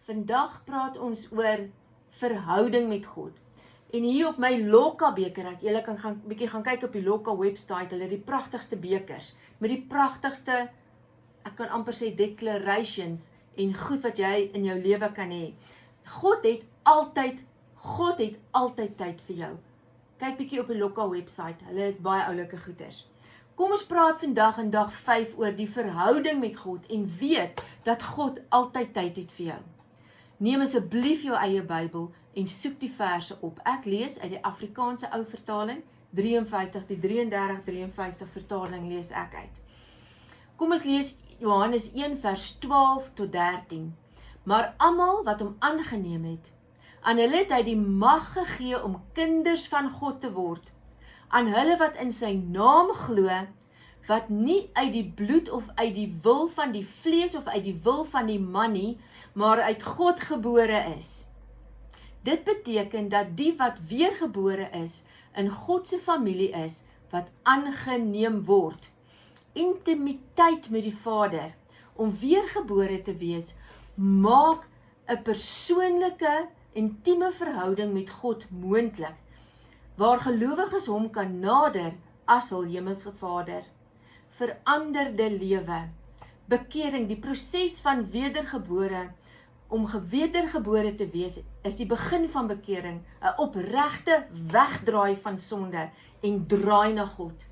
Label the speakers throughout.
Speaker 1: Vandag praat ons oor verhouding met God. En hier op my Loka beker, julle kan bietjie gaan kyk op die Loka website, hulle het die pragtigste bekers, met die pragtigste, ek kan amper sê declarations, en goed wat jy in jou lewe kan hê. God het altyd tyd vir jou. Kyk bietjie op die Loka website, hulle is baie oulike goeders. Kom ons praat vandag in dag 5 oor die verhouding met God en weet dat God altyd tyd het vir jou. Neem asseblief jou eie Bybel en soek die verse op. Ek lees uit die Afrikaanse ou vertaling, 53, die 33-53 vertaling lees ek uit. Kom ons lees Johannes 1 vers 12 tot 13. Maar almal wat hom aangeneem het, aan hulle het hy die mag gegee om kinders van God te word, aan hulle wat in sy naam glo, wat nie uit die bloed of uit die wil van die vlees of uit die wil van die man nie, maar uit God gebore is. Dit beteken dat die wat weergebore is, in God se familie is, wat aangeneem word. Intimiteit met die Vader, om weergebore te wees, maak 'n persoonlike, intieme verhouding met God moontlik, waar gelowiges hom kan nader as hul hemelse Vader. Veranderde lewe, bekering, die proses van wedergebore, om wedergebore te wees, is die begin van bekering, 'n opregte wegdraai van sonde en draai na God.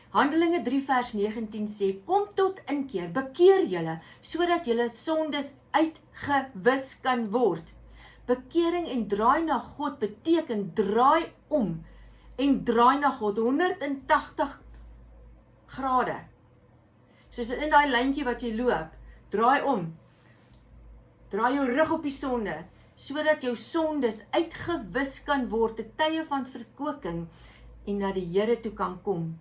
Speaker 1: Handelinge 3 vers 19 sê, kom tot inkeer, bekeer julle, sodat julle sondes uitgewis kan word. Bekering en draai na God beteken draai om en draai na God 180 grade. Soos in daai lyntjie wat jy loop, draai om. Draai jou rug op die sonde, sodat jou sondes uitgewis kan word te tye van verkoeking en na die Here toe kan kom.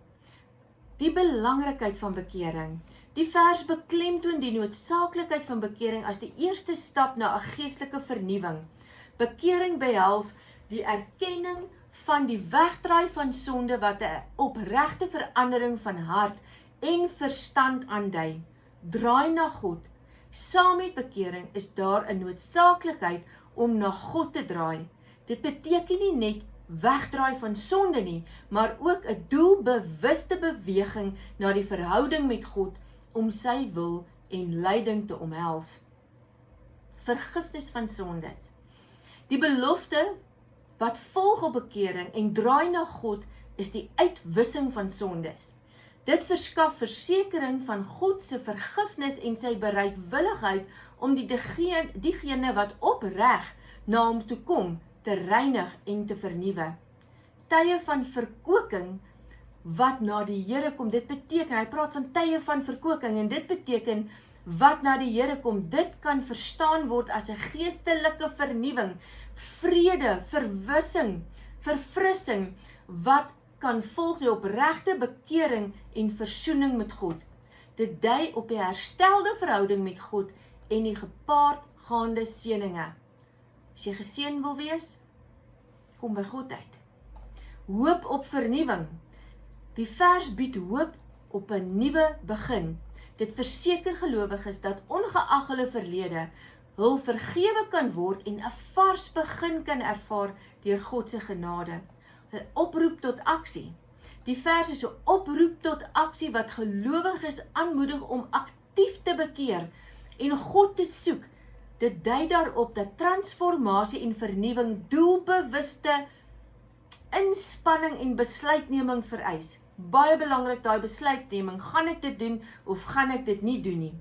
Speaker 1: Die belangrikheid van bekering. Die vers beklemtoon die noodsaaklikheid van bekering as die eerste stap na 'n geestelike vernuwing. Bekering behels die erkenning van die wegdraai van sonde wat 'n opregte verandering van hart en verstand aandui. Draai na God. Saam met bekering is daar 'n noodsaaklikheid om na God te draai. Dit beteken nie net wegdraai van sonde nie, maar ook 'n doelbewuste beweging na die verhouding met God om sy wil en leiding te omhels. Vergifnis van sondes. Die belofte wat volg op bekering en draai na God is die uitwissing van sondes. Dit verskaf versekering van God se vergifnis en sy bereidwilligheid om diegene wat opreg na hom toe kom, te reinig en te vernuwe. Tye van verkoeking wat na die Here kom, dit beteken, hy praat van tye van verkoeking en dit beteken wat na die Here kom, dit kan verstaan word as 'n geestelike vernuwing, vrede, verwissing, verfrissing, wat kan volg die opregte bekering en versoening met God. Dit dui op die herstelde verhouding met God en die gepaardgaande seëninge. As jy geseën wil wees, kom by God uit. Hoop op vernuwing. Die vers bied hoop op 'n nuwe begin. Dit verseker gelowiges dat ongeag hulle verlede, hul vergewe kan word en 'n vars begin kan ervaar deur God se genade. 'n Oproep tot aksie. Die vers is 'n oproep tot aksie wat gelowiges aanmoedig om aktief te bekeer en God te soek. Dit dui daarop dat transformasie en vernuwing doelbewuste inspanning en besluitneming vereis. Baie belangrik daai besluitneming, gaan ek dit doen of gaan ek dit nie doen nie.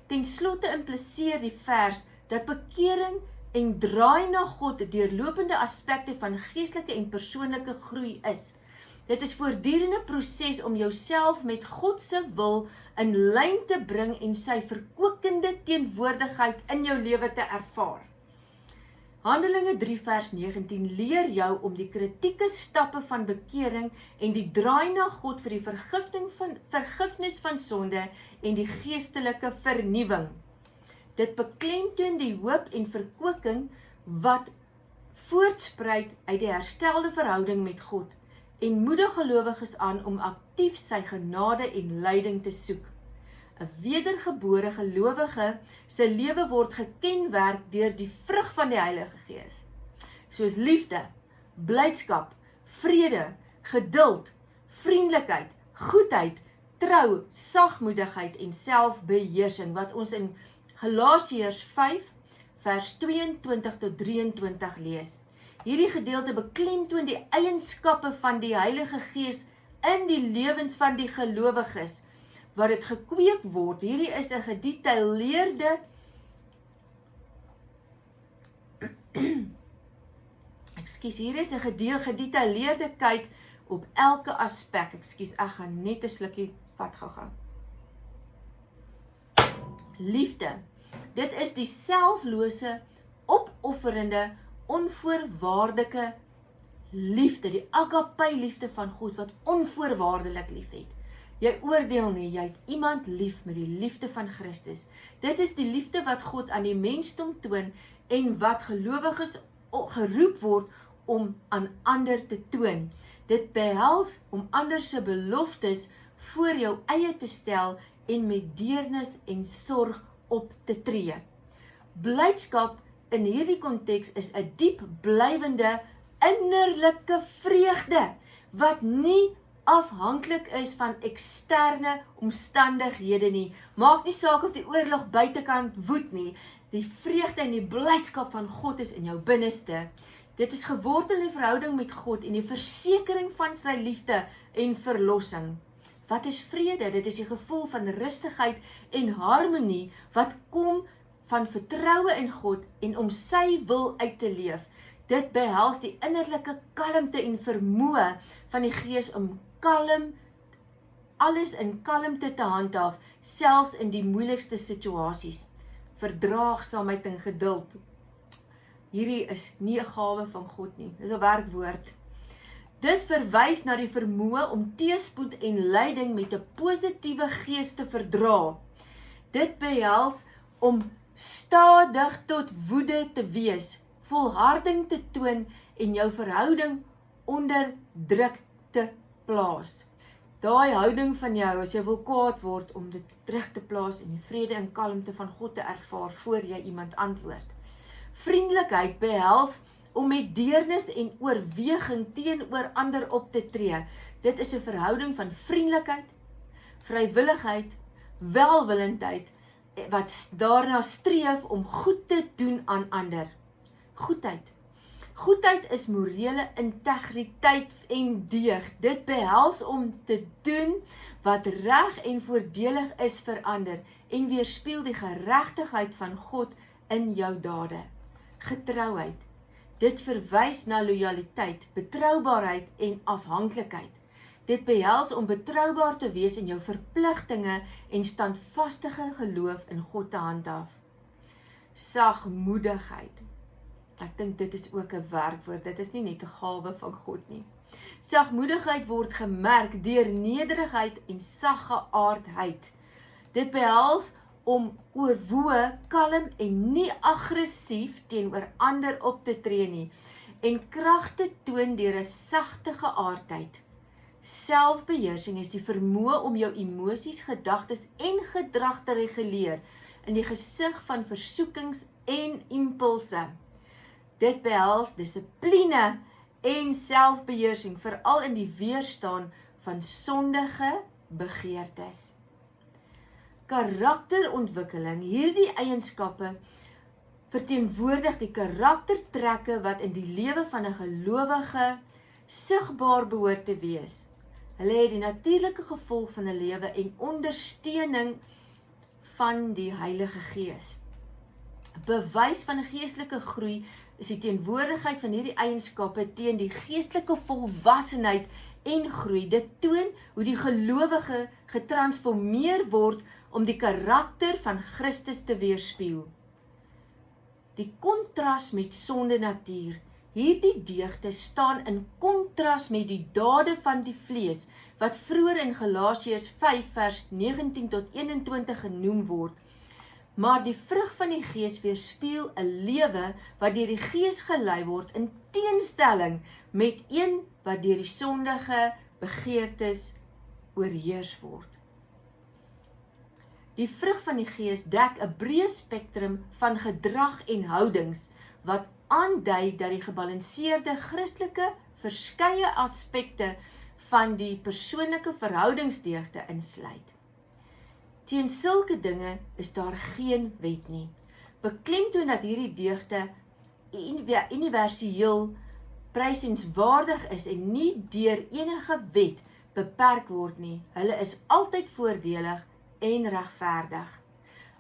Speaker 1: Ten slotte impliseer die vers dat bekering en draai na God deurlopende aspekte van geestelike en persoonlike groei is. Dit is voortdurende proses om jouself met God se wil in lyn te bring en sy verkwikkende teenwoordigheid in jou lewe te ervaar. Handelinge 3 vers 19 leer jou om die kritieke stappe van bekering en die draai na God vir die vergifnis van sonde en die geestelike vernuwing. Dit beklemtoon die hoop en verkwikking wat voortspruit uit die herstelde verhouding met God en moedig gelowiges aan om aktief sy genade en leiding te soek. 'n wedergebore gelowige se lewe word gekenmerk deur die vrug van die Heilige Gees, soos liefde, blydskap, vrede, geduld, vriendelikheid, goedheid, trou, sagmoedigheid en selfbeheersing, wat ons in Galasiërs 5 vers 22 tot 23 lees. Hierdie gedeelte beklemtoon die eienskappe van die Heilige Gees in die lewens van die gelowiges, wat dit gekweek word. Hierdie is 'n gedetailleerde hier is 'n gedetailleerde kyk op elke aspek. Ek gaan net 'n slukkie vat gou. Liefde. Dit is die selflose, opofferende, onvoorwaardelike liefde, die agape liefde van God, wat onvoorwaardelik lief het. Jy oordeel nie, jy het iemand lief met die liefde van Christus. Dit is die liefde wat God aan die mensdom toon en wat gelowiges geroep word om aan ander te toon. Dit behels om ander se beloftes voor jou eie te stel en met deernis en sorg op te tree. Blydskap in hierdie konteks is 'n diep blywende innerlike vreugde wat nie afhanklik is van eksterne omstandighede nie. Maak nie saak of die oorlog buitekant woed nie. Die vreugde en die blydskap van God is in jou binneste. Dit is gewortel in die verhouding met God en die versekering van sy liefde en verlossing. Wat is vrede? Dit is die gevoel van rustigheid en harmonie wat kom van vertroue in God en om sy wil uit te leef. Dit behels die innerlike kalmte en vermoë van die Gees om alles in kalmte te handhaaf, selfs in die moeilikste situasies. Verdraagsaamheid en geduld. Hierdie is nie 'n gawe van God nie, dis 'n werkwoord. Dit verwys na die vermoë om teëspoed en lyding met 'n positiewe gees te verdra. Dit behels om stadig tot woede te wees, volharding te toon en jou verhouding onder druk te plaas. Daai houding van jou, as jy wil kwaad word, om dit terug te plaas en die vrede en kalmte van God te ervaar voor jy iemand antwoord. Vriendelikheid behels om met deernis en oorweging teenoor ander op te tree. Dit is 'n verhouding van vriendelikheid, vrywilligheid, welwillendheid, wat daarna streef om goed te doen aan ander. Goedheid. Goedheid is morele integriteit en deug. Dit behels om te doen wat reg en voordelig is vir ander en weerspieël die geregtigheid van God in jou dade. Getrouheid. Dit verwys na lojaliteit, betroubaarheid en afhanklikheid. Dit behels om betroubaar te wees in jou verpligtinge en standvastige geloof in God te handhaaf. Sagmoedigheid. Ek dink dit is ook 'n werkwoord, dit is nie net 'n gawe van God nie. Sagmoedigheid word gemerk deur nederigheid en saggeaardheid. Dit behels om oorwoë, kalm en nie aggressief teenoor ander op te tree nie, en krag te toon deur 'n sagte geaardheid. Selfbeheersing is die vermoë om jou emosies, gedagtes en gedrag te reguleer in die gesig van versoekings en impulse. Dit behels dissipline en selfbeheersing, veral in die weerstaan van sondige begeertes. Karakterontwikkeling, hierdie eienskappe verteenwoordig die karaktertrekke wat in die lewe van 'n gelowige sigbaar behoort te wees. Hulle het die natuurlike gevolg van 'n lewe en ondersteuning van die Heilige Gees. Bewys van 'n geestelike groei is die teenwoordigheid van hierdie eienskappe teen die geestelike volwassenheid en groei. Dit toon hoe die gelowige getransformeer word om die karakter van Christus te weerspieël. Die kontras met sonde natuur. Hierdie deugde staan in kontras met die dade van die vlees, wat vroeër in Galasiërs 5 vers 19 tot 21 genoem word. Maar die vrug van die Gees weerspieël 'n lewe wat deur die Gees gelei word, in teenstelling met een wat deur die sondige begeertes oorheers word. Die vrug van die Gees dek 'n breë spektrum van gedrag en houdings wat aandui dat die gebalanseerde Christelike verskeie aspekte van die persoonlike verhoudingsdeugde insluit. Teen sulke dinge is daar geen wet nie. Beklemtoon dat hierdie deugde universeel prysenswaardig is en nie deur enige wet beperk word nie. Hulle is altyd voordelig en regverdig.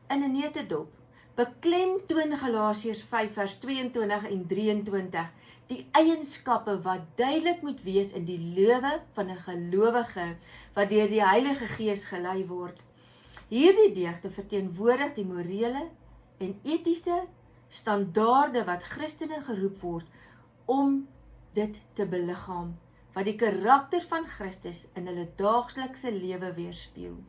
Speaker 1: In 'n neutedop, beklemtoon Galasiërs 5 vers 22 en 23 die eienskappe wat duidelik moet wees in die lewe van 'n gelowige wat deur die Heilige Gees gelei word. Hierdie deugde verteenwoordig die morele en etiese standaarde wat Christene geroep word om dit te beliggaam, wat die karakter van Christus in hulle daaglikse lewe weerspieël.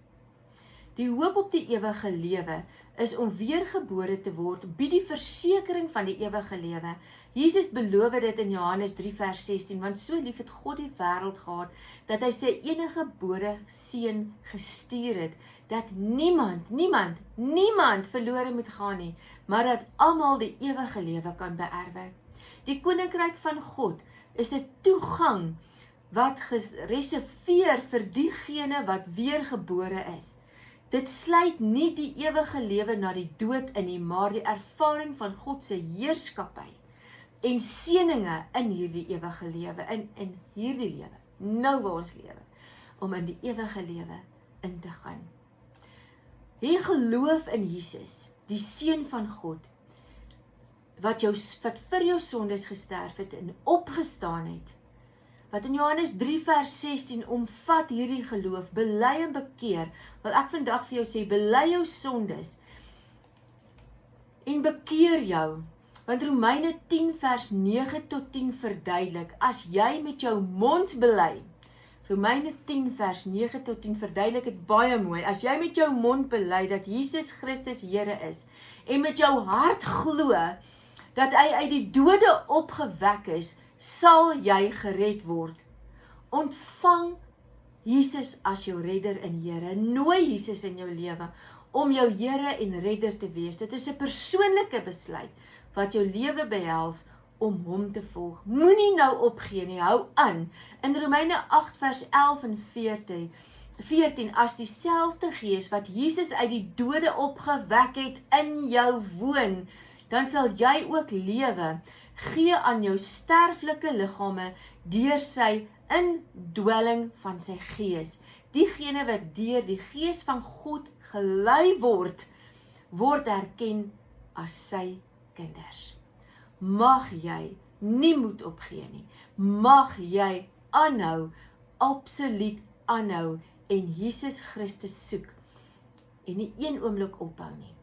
Speaker 1: Die hoop op die ewige lewe is om weergebore te word, bied die versekering van die ewige lewe. Jesus beloof dit in Johannes 3 vers 16, want so lief het God die wêreld gehad, dat hy sy enige gebore seun gestuur het, dat niemand verlore moet gaan nie, maar dat almal die ewige lewe kan beerwe. Die koninkryk van God is 'n toegang wat gereserveer vir diegene wat weergebore is. Dit sluit nie die ewige lewe na die dood in nie, maar die ervaring van God se heerskappy en seëninge in hierdie ewige lewe, in hierdie lewe, nou waar ons lewe, om in die ewige lewe in te gaan. Jy geloof in Jesus, die Seun van God, wat vir jou sondes gesterf het en opgestaan het, wat in Johannes 3 vers 16 omvat hierdie geloof, bely en bekeer, wil ek vandag vir jou sê, bely jou sondes en bekeer jou, want Romeine 10 vers 9 tot 10 verduidelik, as jy met jou mond bely, Romeine 10 vers 9 tot 10 verduidelik het baie mooi, as jy met jou mond bely dat Jesus Christus Here is, en met jou hart glo, dat hy uit die dode opgewek is, sal jy gered word. Ontvang Jesus as jou redder en Here. Nooi Jesus in jou lewe om jou Here en redder te wees. Dit is 'n persoonlike besluit wat jou lewe behels om hom te volg. Moenie nou opgee nie, hou aan. In Romeine 8 vers 11 en 14, as dieselfde Gees wat Jesus uit die dode opgewek het in jou woon, dan sal jy ook lewe. Gee aan jou sterflike liggame deur sy indwelling van sy Gees. Diegene wat deur die Gees van God gelei word erken as sy kinders. Mag jy nie moed opgee nie. Mag jy aanhou, absoluut aanhou en Jesus Christus soek en nie een oomblik ophou nie.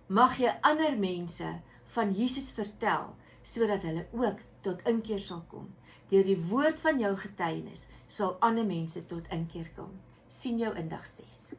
Speaker 1: Mag jy ander mense van Jesus vertel, sodat hulle ook tot inkeer sal kom. Deur die woord van jou getuienis sal ander mense tot inkeer kom. Sien jou in dag 6.